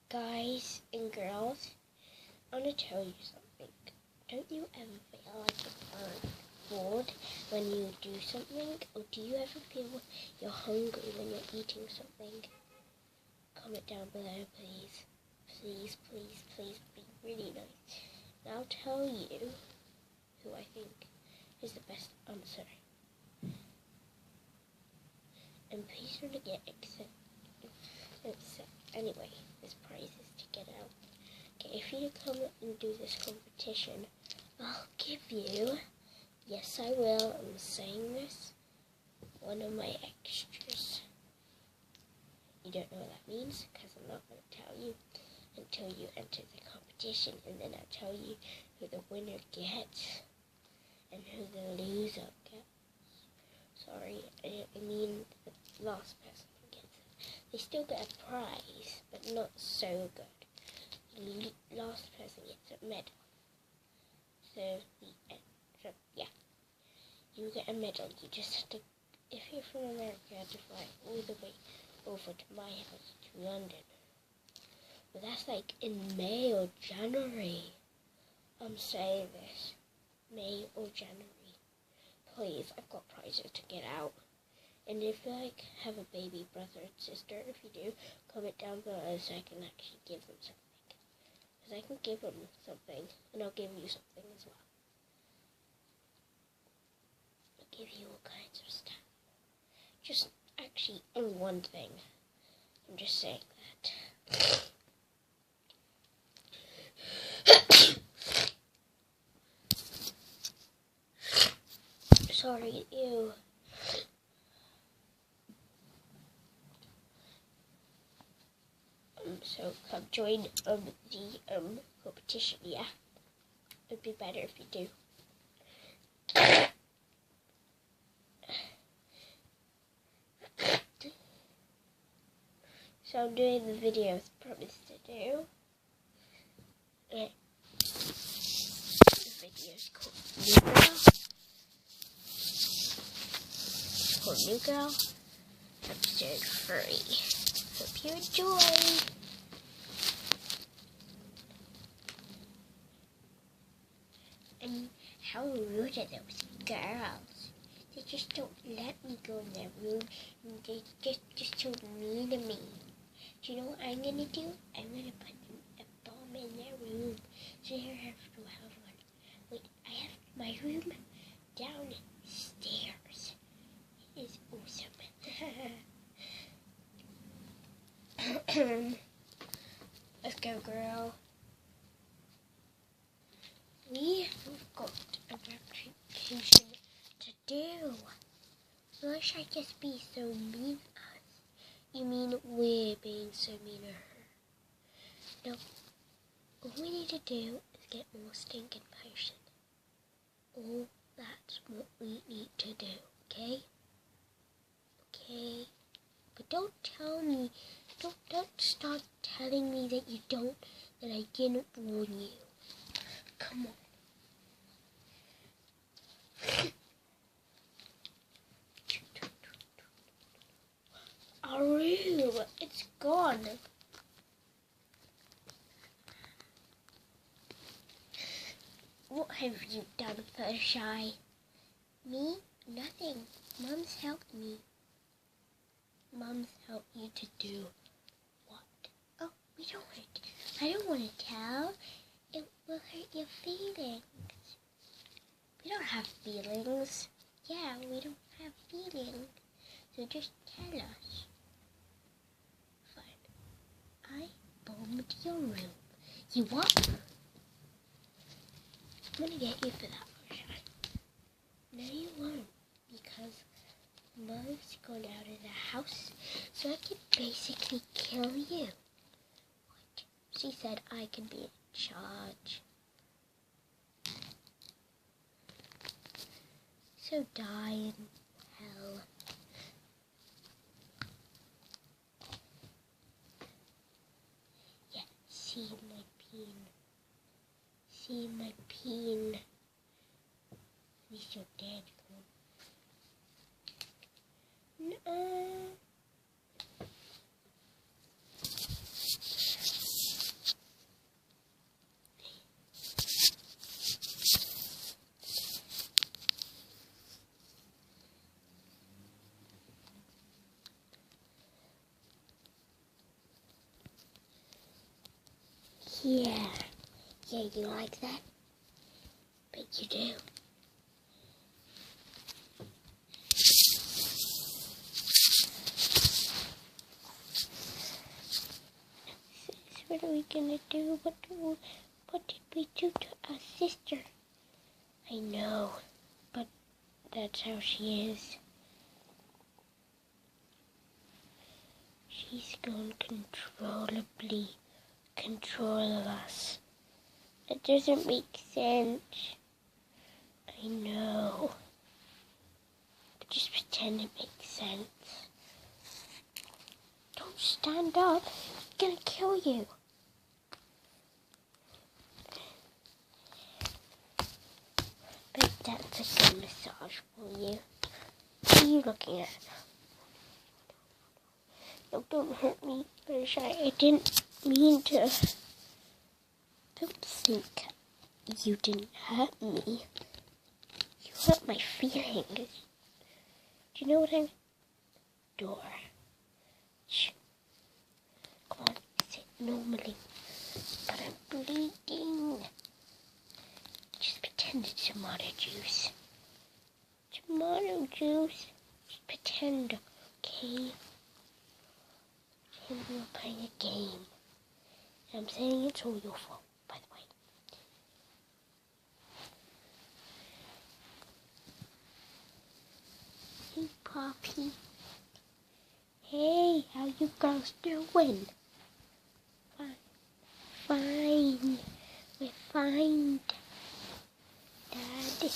Guys and girls, I want to tell you something. Don't you ever feel like you're bored when you do something? Or do you ever feel you're hungry when you're eating something? Comment down below, please. Please, please, please be really nice. And I'll tell you who I think is the best answer. And please don't get upset. Anyway, this prize is to get out. Okay, if you come and do this competition, I'll give you, yes I will, I'm saying this, one of my extras. You don't know what that means, because I'm not going to tell you until you enter the competition, and then I'll tell you who the winner gets, and who the loser gets. Sorry, I mean the last person who gets it. They still get a prize, but not so good. The last person gets a medal. So yeah, you get a medal. You just have to, if you're from America, you have to fly all the way over to my house to London. But that's like in May or January. I'm saying this, May or January. Please, I've got prizes to get out. And if you have a baby brother and sister, if you do, comment down below so I can actually give them something. Because I can give them something, and I'll give you something as well. I'll give you all kinds of stuff. Just actually on one thing. I'm just saying that. Sorry, ew. So come join the competition, yeah? It'd be better if you do. So I'm doing the video as promised to do. The video is called New Girl. It's called New Girl, episode 3. Hope you enjoy. And how rude are those girls? They just don't let me go in their room, and they just so mean to me. Do you know what I'm gonna do? I'm gonna put a bomb in their room, so you have to have one. Wait, I have my room downstairs. It is awesome. Let's go, girl. We have got a reputation to do. Why should I just be so mean to us? You mean we're being so mean to her? No. All we need to do is get more stinking potion. All that's what we need to do, okay? Okay? But don't tell me, don't start telling me that you don't, that I didn't warn you. Come on. Aru, it's gone. What have you done, Fluttershy? Me? Nothing. Mum's helped me. Mum's helped you to do what? Oh, I don't want to tell. It will hurt your feelings. We don't have feelings. Yeah, we don't have feelings. So just tell us. Fine. I bombed your room. You what? I'm gonna get you for that, Fluttershy. No, you won't. Because Mum's gone out of the house, so I can basically kill you. What? She said I can be in charge. So die in hell. Yeah, see my peen. See my peen. At least you're dead. No. Yeah. Yeah, you like that? Bet you do. What are we gonna do? What did we do to our sister? I know, but that's how she is. She's gonna controllably control us. It doesn't make sense. I know. But just pretend it makes sense. Don't stand up. It's gonna kill you. But that's a good massage for you. What are you looking at? No, don't hurt me, Fluttershy. I didn't mean to. Don't think you didn't hurt me. You hurt my feelings. Do you know what I'm... Door. Shh. Come on, sit normally. But I'm bleeding. Just pretend it's tomato juice. Tomato juice. Just pretend, okay? Pretend we're playing a game. And I'm saying it's all your fault, by the way. Hey, Poppy. Hey, how you girls doing? Fine. We're fine, Dad.